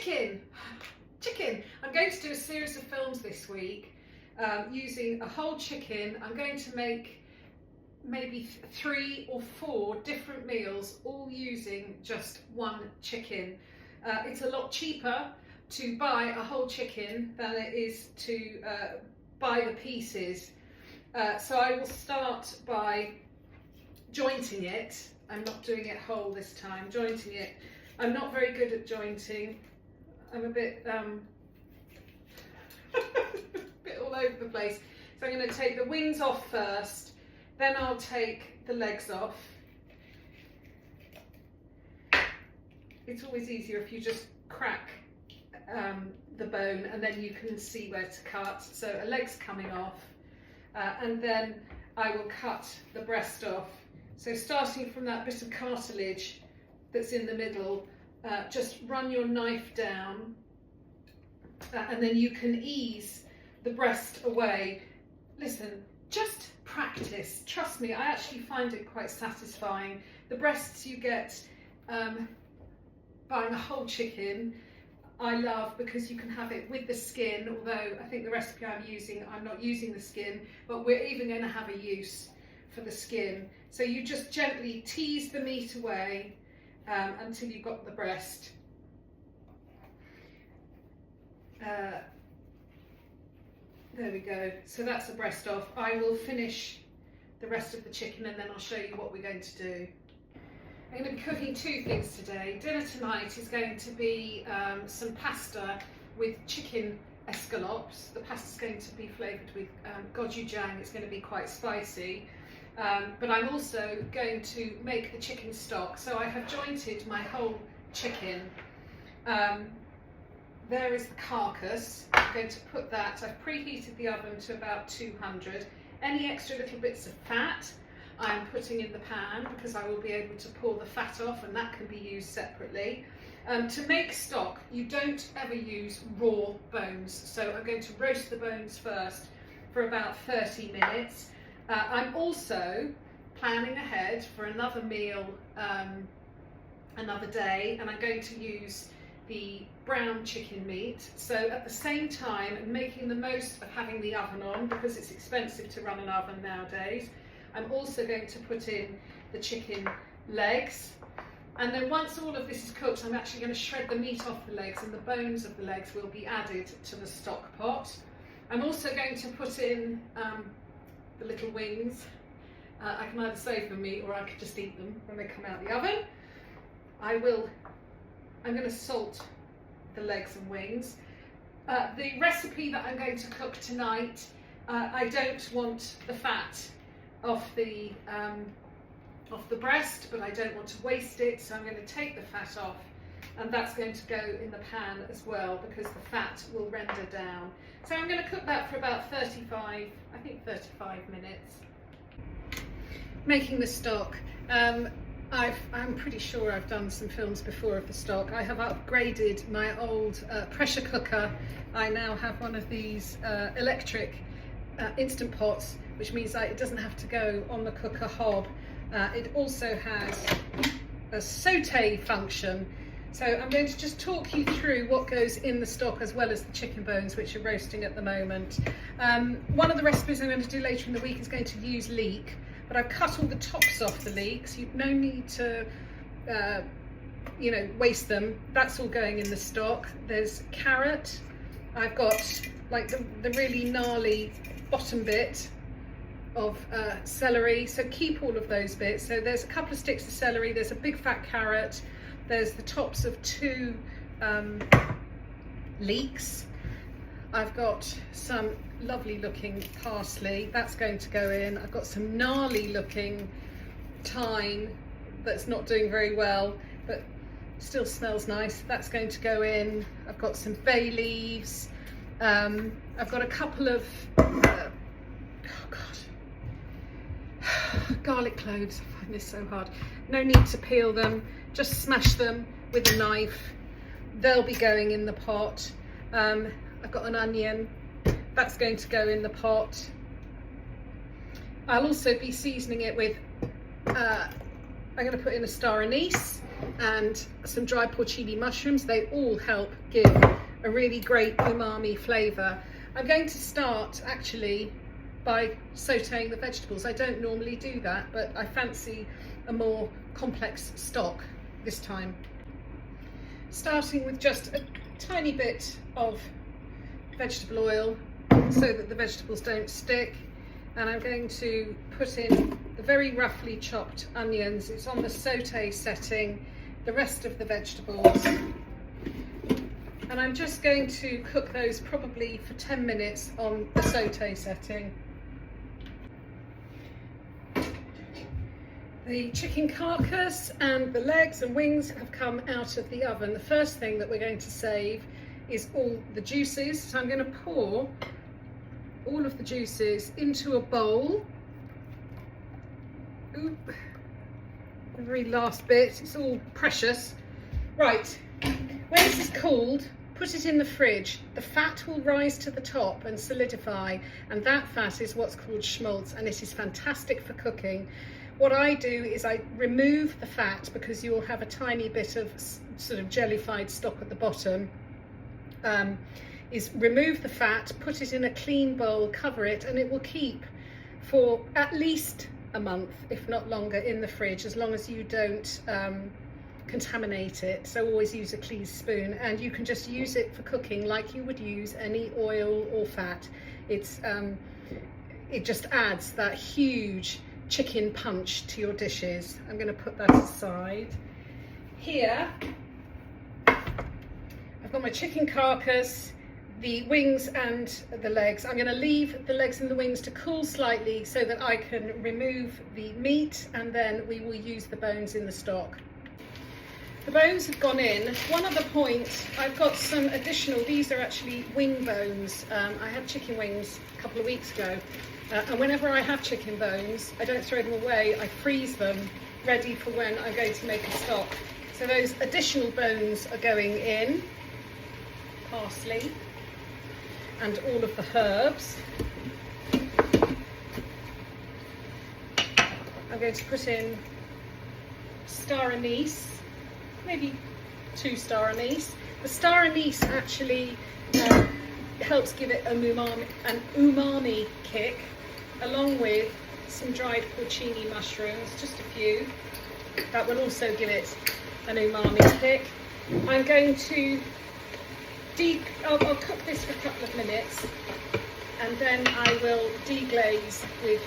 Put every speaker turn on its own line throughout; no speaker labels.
Chicken. I'm going to do a series of films this week using a whole chicken. I'm going to make maybe 3 or 4 different meals, all using just one chicken. It's a lot cheaper to buy a whole chicken than it is to buy the pieces. So I will start by jointing it. I'm not doing it whole this time, jointing it. I'm not very good at jointing. I'm a bit bit all over the place. So I'm going to take the wings off first, then I'll take the legs off. It's always easier if you just crack the bone and then you can see where to cut. So a leg's coming off, and then I will cut the breast off. So starting from that bit of cartilage that's in the middle, just run your knife down, and then you can ease the breast away. Listen, just practice. Trust me, I actually find it quite satisfying. The breasts you get buying a whole chicken, I love, because you can have it with the skin, although I think the recipe I'm not using the skin, but we're even going to have a use for the skin. So you just gently tease the meat away until you've got the breast. There we go. So that's the breast off. I will finish the rest of the chicken and then I'll show you what we're going to do. I'm going to be cooking 2 things today. Dinner tonight is going to be some pasta with chicken escalopes. The pasta's going to be flavoured with gochujang. It's going to be quite spicy. But I'm also going to make the chicken stock. So I have jointed my whole chicken. There is the carcass. I'm going to put that, I've preheated the oven to about 200. Any extra little bits of fat I'm putting in the pan because I will be able to pull the fat off, and that can be used separately. To make stock, you don't ever use raw bones. So I'm going to roast the bones first for about 30 minutes. I'm also planning ahead for another meal another day, and I'm going to use the brown chicken meat. So at the same time, making the most of having the oven on, because it's expensive to run an oven nowadays, I'm also going to put in the chicken legs. And then once all of this is cooked, I'm actually going to shred the meat off the legs, and the bones of the legs will be added to the stock pot. I'm also going to put in the little wings. I can either save the meat or I could just eat them when they come out the oven. I'm going to salt the legs and wings. The recipe that I'm going to cook tonight, I don't want the fat off the breast, but I don't want to waste it, so I'm going to take the fat off, and that's going to go in the pan as well because the fat will render down. So I'm going to cook that for about 35 minutes. Making the stock. I'm pretty sure I've done some films before of the stock. I have upgraded my old pressure cooker. I now have one of these electric instant pots, which means that it doesn't have to go on the cooker hob. It also has a saute function. So I'm going to just talk you through what goes in the stock as well as the chicken bones, which are roasting at the moment. One of the recipes I'm going to do later in the week is going to use leek, but I've cut all the tops off the leeks. You've no need to waste them. That's all going in the stock. There's carrot. I've got like the really gnarly bottom bit of celery, so keep all of those bits. So there's a couple of sticks of celery, there's a big fat carrot, there's the tops of 2 leeks. I've got some lovely looking parsley, that's going to go in. I've got some gnarly looking thyme that's not doing very well but still smells nice, that's going to go in. I've got some bay leaves. I've got a couple of garlic cloves. I find this so hard. No need to peel them, just smash them with a knife. They'll be going in the pot. I've got an onion, that's going to go in the pot. I'll also be seasoning it with, I'm going to put in a star anise, and some dried porcini mushrooms. They all help give a really great umami flavour. I'm going to start actually by sautéing the vegetables. I don't normally do that, but I fancy a more complex stock this time. Starting with just a tiny bit of vegetable oil so that the vegetables don't stick, and I'm going to put in the very roughly chopped onions. It's on the sauté setting, the rest of the vegetables, and I'm just going to cook those probably for 10 minutes on the sauté setting. The chicken carcass and the legs and wings have come out of the oven. The first thing that we're going to save is all the juices. So I'm going to pour all of the juices into a bowl. Oop, the very last bit, it's all precious. Right, when this is cooled, put it in the fridge. The fat will rise to the top and solidify, and that fat is what's called schmaltz, and it is fantastic for cooking. What I do is I remove the fat, because you will have a tiny bit of sort of jellified stock at the bottom. Is remove the fat, put it in a clean bowl, cover it, and it will keep for at least a month, if not longer, in the fridge, as long as you don't contaminate it. So always use a clean spoon, and you can just use it for cooking like you would use any oil or fat. It's it just adds that huge chicken punch to your dishes. I'm going to put that aside. Here I've got my chicken carcass, the wings and the legs. I'm going to leave the legs and the wings to cool slightly so that I can remove the meat, and then we will use the bones in the stock. The bones have gone in. One other point, I've got some additional, these are actually wing bones. I had chicken wings a couple of weeks ago, and whenever I have chicken bones, I don't throw them away, I freeze them ready for when I'm going to make a stock. So those additional bones are going in, parsley and all of the herbs. I'm going to put in star anise, maybe 2 star anise. The star anise actually helps give it an umami kick, along with some dried porcini mushrooms, just a few. That will also give it an umami kick. I'm going to I'll cook this for a couple of minutes, and then I will deglaze with,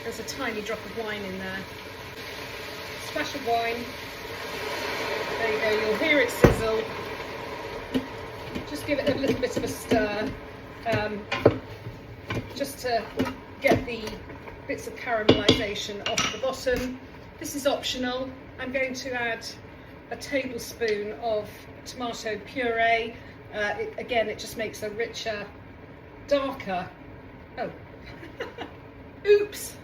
there's a tiny drop of wine in there, splash of wine. There you go, you'll hear it sizzle. Just give it a little bit of a stir, just to get the bits of caramelisation off the bottom. This is optional. I'm going to add a tablespoon of tomato puree. Again, it just makes a richer, darker, oops,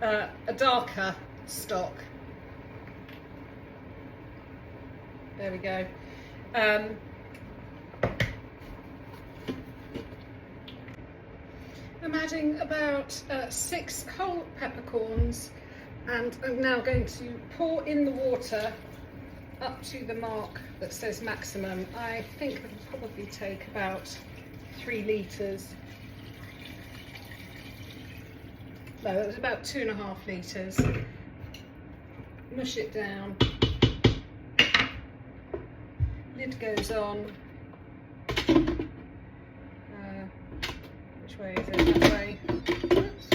a darker stock. There we go. I'm adding about 6 whole peppercorns, and I'm now going to pour in the water up to the mark that says maximum. I think it'll probably take about 3 litres. No, it was about 2.5 litres. Mush it down. Lid goes on. Which way is it? That way. Oops.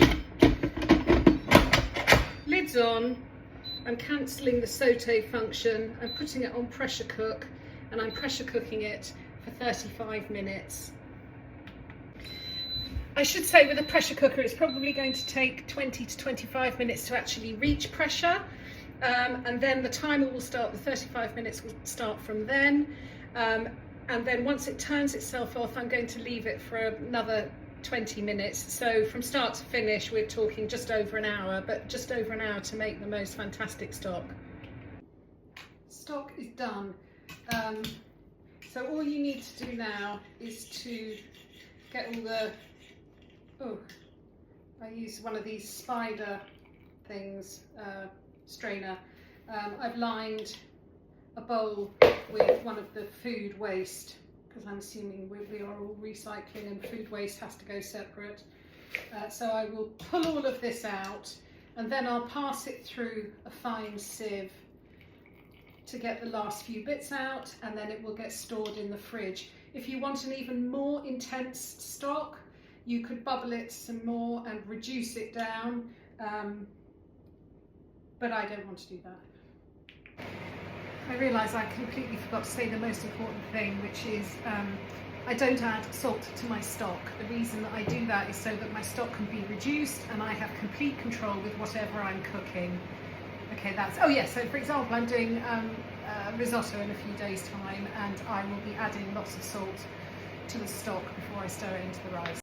Lid's on. I'm cancelling the sauté function. I'm putting it on pressure cook, and I'm pressure cooking it for 35 minutes. I should say, with a pressure cooker, it's probably going to take 20 to 25 minutes to actually reach pressure, and then the timer will start, the 35 minutes will start from then, and then once it turns itself off, I'm going to leave it for another 20 minutes. So from start to finish, we're talking just over an hour, but just over an hour to make the most fantastic stock. Stock is done. So all you need to do now is to get all the, I use one of these spider things, strainer. I've lined a bowl with one of the food waste, because I'm assuming we are all recycling and food waste has to go separate. So I will pull all of this out, and then I'll pass it through a fine sieve to get the last few bits out, and then it will get stored in the fridge. If you want an even more intense stock, you could bubble it some more and reduce it down, but I don't want to do that. I realise I completely forgot to say the most important thing, which is I don't add salt to my stock. The reason that I do that is so that my stock can be reduced and I have complete control with whatever I'm cooking. Okay, oh yeah, so for example, I'm doing risotto in a few days' time, and I will be adding lots of salt to the stock before I stir it into the rice.